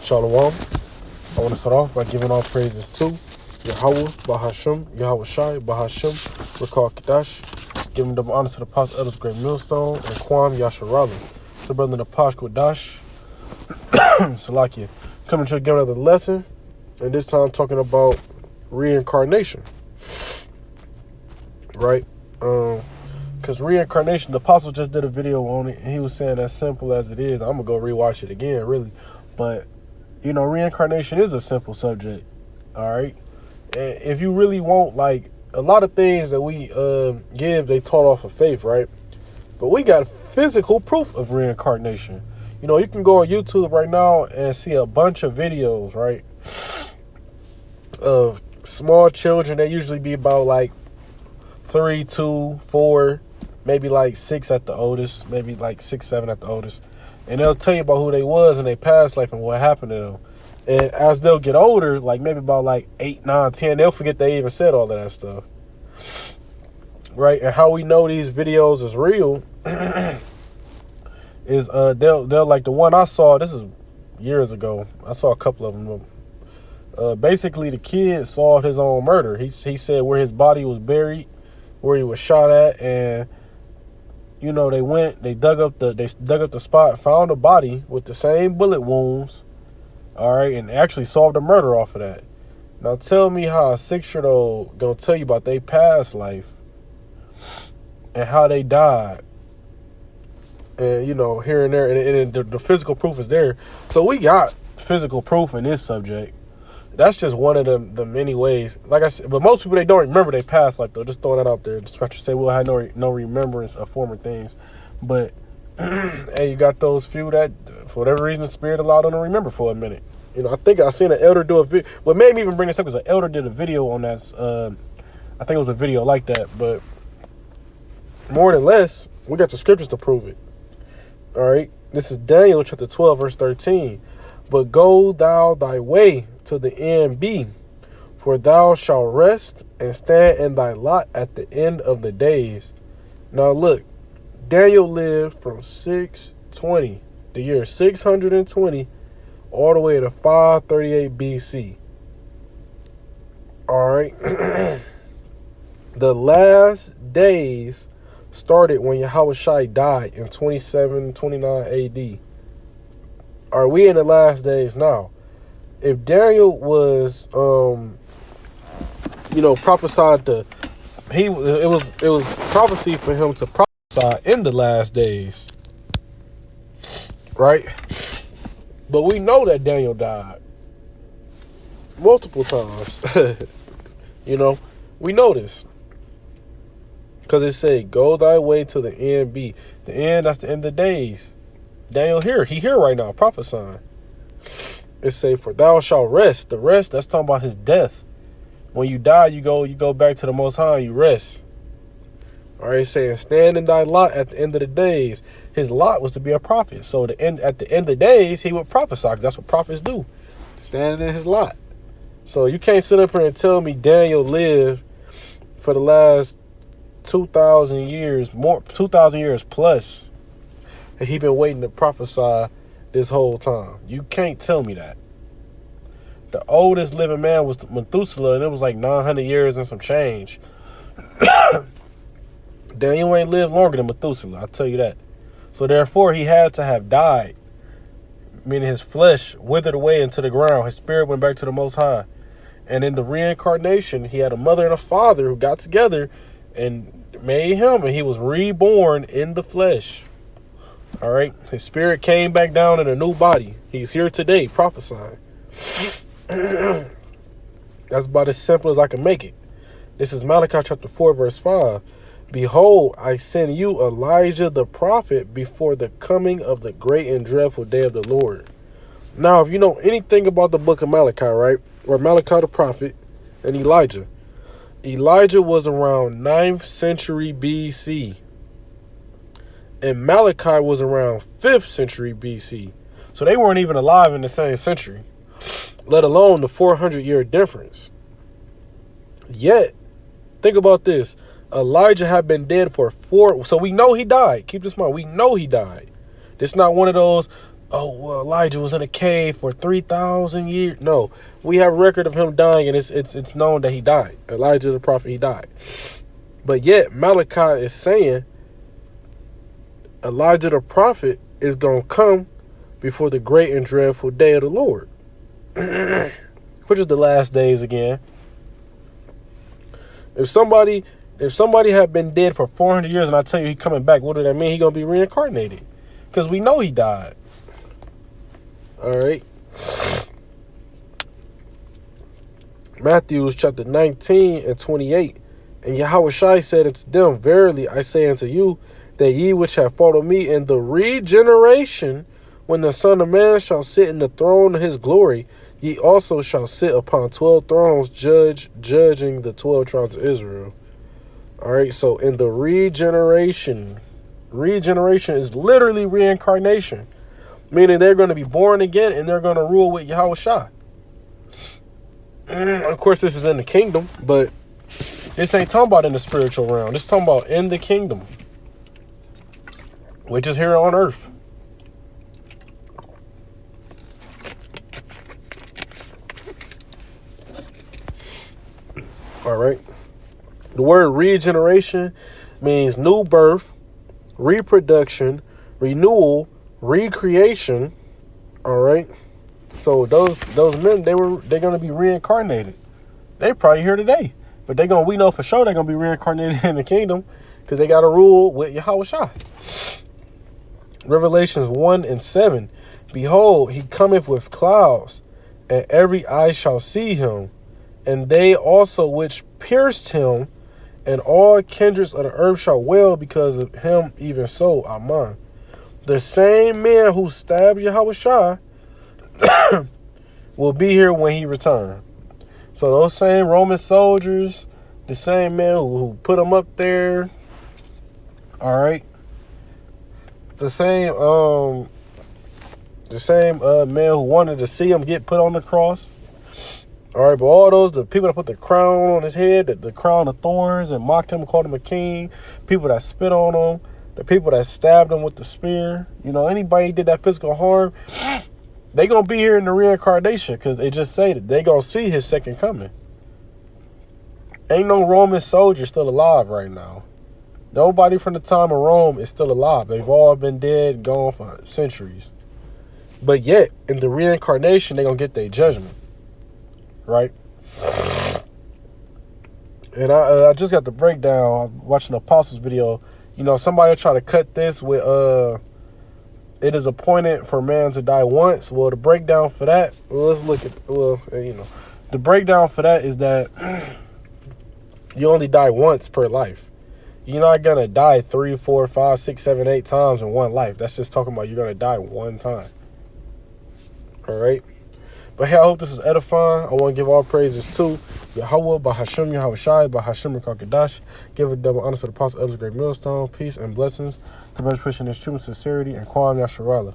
Shalom. I want to start off by giving all praises to Yahweh, Bahashem, Yahweh Shai, Bahashem, Rakal Kadash, giving double honor to the Apostle Elders, Great Millstone, and Kwam Yasharali, to Brother Napash Kodash, Salakia. Coming to give another lesson, and this time talking about reincarnation. Right? Because reincarnation, the Apostle just did a video on it, and he was saying as simple as it is. I'm going to go rewatch it again, really. But, you know, reincarnation is a simple subject, all right? And if you really want, like, a lot of things that we give, they taught off of faith, right? But we got physical proof of reincarnation. You know, you can go on YouTube right now and see a bunch of videos, right, of small children. They usually be about, like, 3, 2, 4, maybe like 6 at the oldest, maybe like 6, 7 at the oldest. And they'll tell you about who they was in their past life and what happened to them. And as they'll get older, like maybe about like 8, 9, 10, they'll forget they even said all of that stuff. Right? And how we know these videos is real is they'll like the one I saw, this is years ago. I saw a couple of them. Basically the kid solved his own murder. He said where his body was buried, where he was shot at, and you know, they dug up the spot, found a body with the same bullet wounds, all right, and actually solved a murder off of that. Now tell me how a 6-year-old gonna tell you about their past life and how they died, and you know, here and there, and the physical proof is there. So we got physical proof in this subject. That's just one of the many ways. Like I said, but most people, they don't remember their past life, though. Just throwing that out there. Just try to say, well, I had no remembrance of former things. But, hey, you got those few that, for whatever reason, the Spirit allowed them to remember for a minute. You know, I think I seen an elder do a video. What made me even bring this up is an elder did a video on that. I think it was a video like that. But more than less, we got the scriptures to prove it. All right? This is Daniel chapter 12, verse 13. But go thou thy way to the end be, for thou shalt rest and stand in thy lot at the end of the days. Now look, Daniel lived from 620, the year 620, all the way to 538 BC. All right. The last days started when Yahweh Shai died in 2729 AD. Are we in the last days now? If Daniel was, prophesied to, it was prophecy for him to prophesy in the last days, right? But we know that Daniel died multiple times. You know, we know this because it say, "Go thy way to the end be." The end, that's the end of days. Daniel he here right now prophesying. It say, for thou shalt rest. The rest, that's talking about his death. When you die, you go back to the Most High, you rest. All right, saying, stand in thy lot at the end of the days. His lot was to be a prophet. So at the end of the days, he would prophesy, because that's what prophets do. Standing in his lot. So you can't sit up here and tell me Daniel lived for the last 2,000 years, 2,000 years plus, and he been waiting to prophesy this whole time. You can't tell me that. The oldest living man was Methuselah, and it was like 900 years and some change. Daniel ain't lived longer than Methuselah, I'll tell you that. So therefore, he had to have died, meaning his flesh withered away into the ground. His spirit went back to the Most High. And in the reincarnation, he had a mother and a father who got together and made him, and he was reborn in the flesh. All right, his spirit came back down in a new body. He's here today prophesying. That's about as simple as I can make it. This is Malachi chapter 4, verse 5. Behold, I send you Elijah the prophet before the coming of the great and dreadful day of the Lord. Now, if you know anything about the book of Malachi, right, or Malachi the prophet and Elijah was around 9th century BC. And Malachi was around 5th century BC. So they weren't even alive in the same century, let alone the 400-year difference. Yet, think about this. Elijah had been dead for 4... So we know he died. Keep this in mind. We know he died. This is not one of those oh, well, Elijah was in a cave for 3,000 years. No, we have record of him dying, and it's known that he died. Elijah the prophet, he died. But yet, Malachi is saying Elijah the prophet is going to come before the great and dreadful day of the Lord, which is the last days again. If somebody had been dead for 400 years and I tell you he coming back, what does that mean? He going to be reincarnated, because we know he died. All right. Matthew chapter 19 and 28. And Yahushua said unto them, verily I say unto you, that ye which have followed me in the regeneration, when the Son of Man shall sit in the throne of his glory, ye also shall sit upon 12 thrones, judging the 12 tribes of Israel. All right, so in the regeneration is literally reincarnation, meaning they're going to be born again and they're going to rule with Yahushua. Of course, this is in the kingdom, but this ain't talking about in the spiritual realm. This is talking about in the kingdom, which is here on earth. All right. The word regeneration means new birth, reproduction, renewal, recreation. All right. So those men, they're going to be reincarnated. They probably here today, but we know for sure they're going to be reincarnated in the kingdom, because they got to rule with Yahushua. Revelations 1 and 7. Behold, he cometh with clouds, and every eye shall see him, and they also which pierced him, and all kindreds of the earth shall wail because of him. Even so, Amen. The same man who stabbed Yahushua will be here when he returns. So those same Roman soldiers, the same man who put him up there, all right, the same man who wanted to see him get put on the cross. All right, but all those, the people that put the crown on his head, the crown of thorns, and mocked him, called him a king, people that spit on him, the people that stabbed him with the spear, anybody did that physical harm, they going to be here in the reincarnation, because they just say that they going to see his second coming. Ain't no Roman soldier still alive right now. Nobody from the time of Rome is still alive. They've all been dead, gone for centuries. But yet, in the reincarnation, they're going to get their judgment. Right? And I just got the breakdown. I'm watching the Apostles video. Somebody try to cut this with it is appointed for man to die once. Well, the breakdown for that, let's look at, the breakdown for that is that you only die once per life. You're not going to die 3, 4, 5, 6, 7, 8 times in one life. That's just talking about you're going to die one time. All right? But hey, I hope this is edifying. I want to give all praises to Yahweh, Bahashim, Yahushai, Bahashim, Rakakadash. Give a double honor to the Apostle, Elders, Great Millstone. Peace and blessings to brothers pushing this truth, sincerity, and Kwam Yasharala.